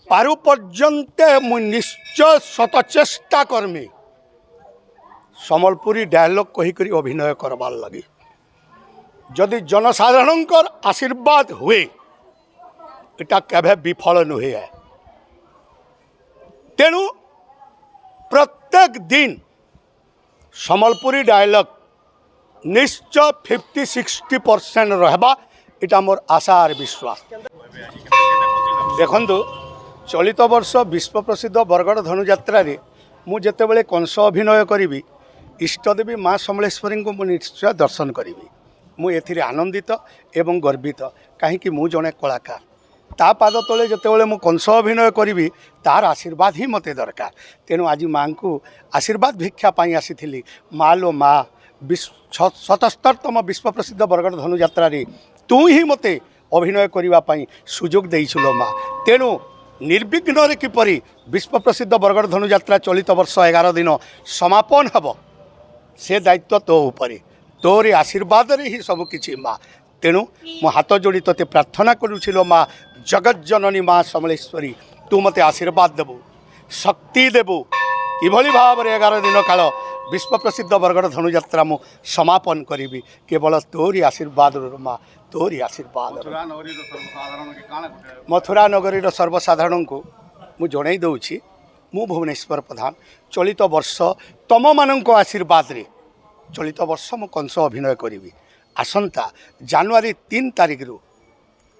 पारु पर्यंते मु निश्चय शत चेष्टा करमी सम्बलपुरी डायलॉग कहीकरी अभिनय करवार लगी जदि जनसाधारण आशीर्वाद हुए इटा केभे विफल नुहे है। तेणु प्रत्येक दिन सम्बलपुरी डायलॉग निश्चय 50-60% रहबा इटा मोर आशा और विश्वास। देखंतु चलित वर्ष विश्व प्रसिद्ध बरगड़ धनुयात्रा मु जेतेबेले कंस अभिनय करी इष्टदेवी माँ समलेश्वरी को मु निश्चय दर्शन करी मु एथिरे आनंदित एवं गर्वित कहीं मु जड़े कलाकार ता पाद तले जेतेबेले मु कंस अभिनय करी तार आशीर्वाद ही मते दरकार। तेणु आज माँ को आशीर्वाद भिक्षापाई आसी माँ लो माँ 77तम विश्व प्रसिद्ध बरगड़ धनुयात्रा तू ही मते अभिनय करने सुजोग देइछुलो माँ। तेणु निर्विघ्न किपरि विश्व प्रसिद्ध बरगड़ धनुयात्रा चलित वर्ष 11 दिन समापन हब से दायित्व तो उपरे तोरे आशीर्वाद रे ही सबकिछि माँ। तेणु मो हाथ जोड़ी तोते प्रार्थना करुछिलो माँ जगत जननी माँ समलेश्वरी तू मते आशीर्वाद देबू शक्ति देबू किभली भाव में 11 दिन काल विश्व प्रसिद्ध बरगड़ धनुयात्रा मु समापन करी केवल तोरी आशीर्वाद माँ तोरी आशीर्वाद। मथुरा नगरी सर्वसाधारण को मु जणई दउछि मु भुवनेश्वर प्रधान चलित वर्ष तम मानक आशीर्वाद रे चलित वर्ष मु कंस अभिनय करी आसंता जनवरी 3 तारिख रु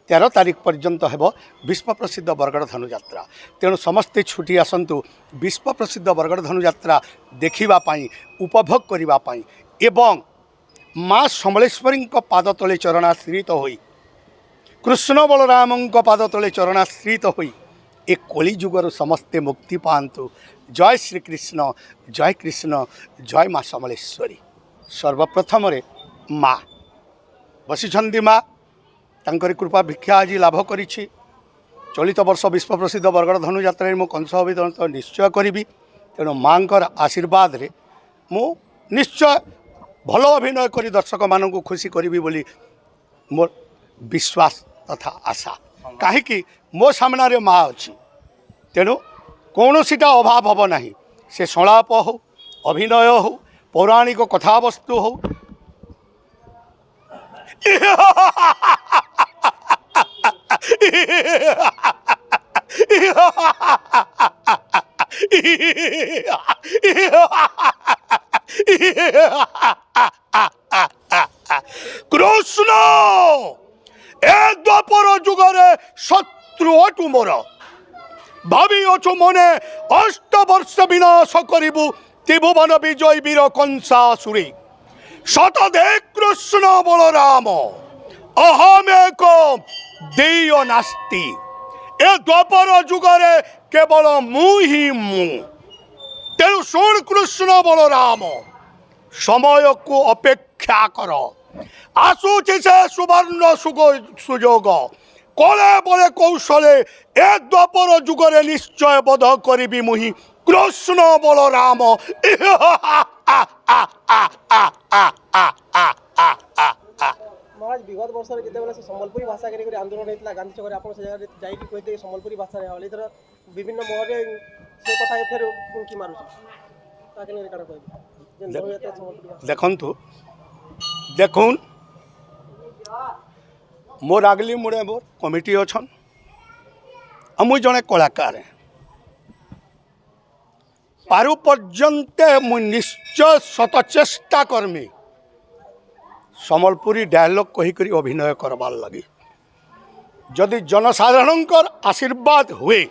13 तारिख पर्यंत हेब विश्व प्रसिद्ध बरगड़ धनुयात्रा। तेणु समस्ते छुट्टी आसतु विश्व प्रसिद्ध बरगड़ धनुयात्रा देखिबापाई उपभोग करिबापाई एवं माँ समलेश्वरी पाद तले चरणाश्रित होई कृष्ण बलराम पाद तले चरणाश्रित होई ए कली जुगर समस्ते मुक्ति पांतु। जय श्री कृष्ण जय माँ समलेश्वरी। सर्वप्रथम माँ बसी माँ तांकरी कृपा भिक्षा आज लाभ करी चलित वर्ष विश्व प्रसिद्ध बरगड़ धनुयात्रा मु कंस अभिनय निश्चय करी। तेणु माँ आशीर्वाद रे मु निश्चय भल अभिनय करी दर्शक मानू खुशी करी बोली मोर विश्वास तथा आशा कहीं मो सामने माँ अच्छी। तेणु कौन सीटा अभाव हम ना से संलाप हो अभिनय हो पौराणिक कथावस्तु हो कृष्ण ए द्वापर जुगरे शत्रु अटु मोर भावी अछु मने 8 वर्ष विनाश करिबु त्रिभुवन विजय वीर कंसासुरी शतदे कृष्ण बलराम अहमेक देय नास्ति ए द्वापर जुगरे केवल मु ही मु। तेणु शुण कृष्ण बलराम समय को अपेक्षा कर आसुची से सुवर्ण सुजोग कले बले कौशले ए द्वापर जुगरे निश्चय बध करी मुहि कृष्ण बलराम। महाराज विगत वर्ष जितेबाला सम्बलपुरी भाषा करी आंदोलन होता गांधी छक आप जाकि कहते सम्बलपुरी भाषा एथर विभिन्न महरे से कथा फेर की मारूछ देखंतु देखुन मोर आगली मुड़े मोर कमिटी अच्छन मुई जड़े कलाकार पारु पर्यंते मु निश्चय शत चेष्टा करमी सम्बलपुरी डायलॉग कहीकरी अभिनय करवार लगी जदि जनसाधारण आशीर्वाद हुए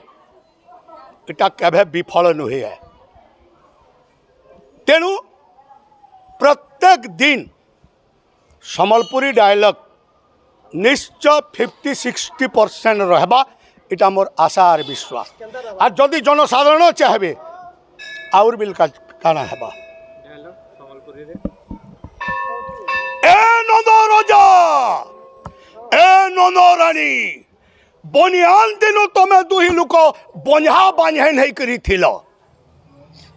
इटा केभे विफल नुहे है। तेणु प्रत्येक दिन सम्बलपुरी डायलॉग निश्चय 50-60% रहबा इटा मोर आशा और विश्वास। आ जदि जनसाधारण चाहे आउर बिल काना हेबा ए नंदरानी बनियान दिनु तमे दुही लुक बंझा बांझे नहीं करी थिल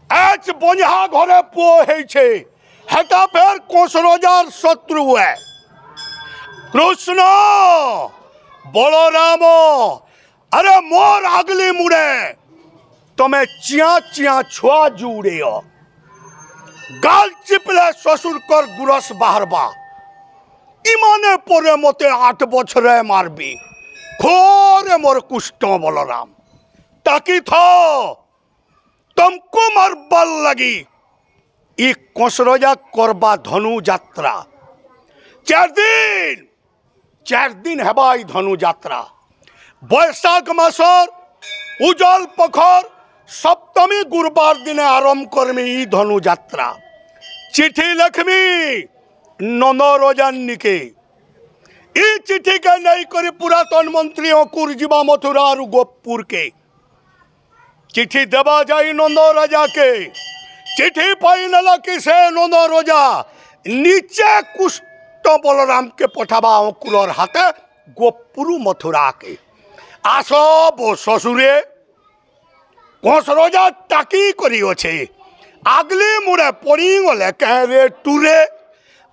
आज बंझा घरे पुओ है हेटा फेर कोसरोजार शत्रु है कृष्ण बलराम अरे मोर आगली मुड़े तमें चिया चिया छुआ जुड़े गाल चिपले ससुर कर गुरस बाहरबा इमाने परे मते 8 बछरे मारबी खोरे मोर कुष्ट बलराम ताकि थो तुमको मारबार लगी इ कसरजा करबा धनु यात्रा 4 दिन हेबा इ धनु यात्रा बैशाख मासर उजल पखर सप्तमी गुरुवार दिने आरंभ करमी इ धनु यात्रा चिठी लखमी नंदरजान के इ चिठी के नहीं करी पुरातन मंत्री अंकुर जीवा मथुरा और गोपपुर के चिठी देवा जाई नंद राजा के चिठी पाई नला कि से नंद राजा नीचे कुष्ट बलराम के पठाबा अंकुर हाथे गोपपुर मथुरा के आसो बो ससुरे कसरजा टाकी करी अच्छे आगली मुड़े पड़ी गले कहे रे टूरे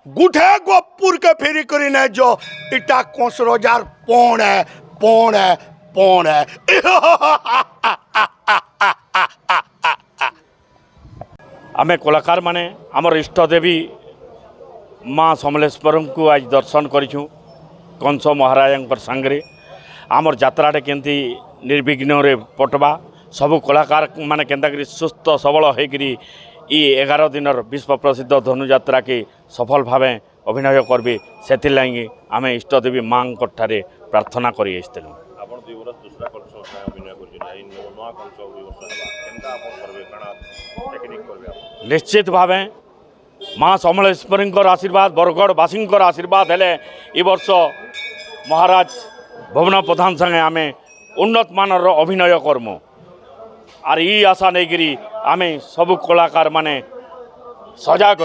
गुठे गोपुर के फेरी करी ने जो इटा कसरजार पौणे पौणे पौणे आमे कलाकार माने आमर इष्ट देवी माँ समलेश्वर को आज दर्शन करूँ कंस महाराज सांगे आमर जात्राटे केमती निर्विघ्न रे पटवा सबू कलाकार माने केन्ताकरी सुस्थ सबल होकर 11 दिनर विश्व प्रसिद्ध धनुयात्रा के सफल भाव अभिनय करबे से आम इष्टदेवी माँ ठारे प्रार्थना कर निश्चित भाव माँ समलेश्वरी आशीर्वाद बरगढ़वासी आशीर्वाद हेले ए वर्ष महाराज भुवन प्रधान संगे आम उन्नत मानर अभिनय करमु आर ई आशा नहीं करी आमे सबु कलाकार माने सजाग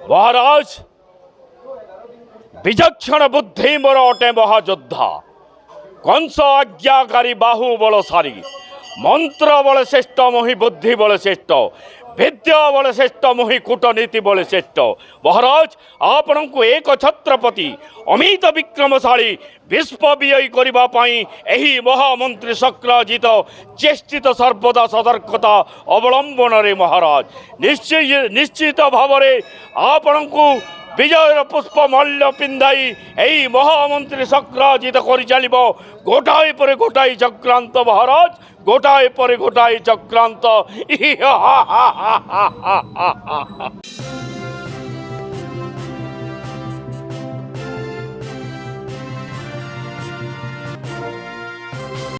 महाराज विचक्षण बुद्धि मोर अटे महायोद्धा कंस आज्ञाकारी बाहु बलशारी मंत्र बल श्रेष्ठ मोहि बुद्धि बल श्रेष्ठ विद्या बल श्रेष्ठ मोहि कूटनीति बल श्रेष्ठ महाराज आपण को एक छत्रपति अमित विक्रमशाली विश्व विजयी करने महामंत्री शक्रजित चेष्टित सर्वदा सतर्कता अवलंबन रे महाराज निश्चित भाव आपण को विजयर पुष्प मल्ल पिंधाई यही महामंत्री शक्रजित कर चलो गोटाए पर गोटाए चक्रांत महाराज गोटाए पर गोटाए चक्रांत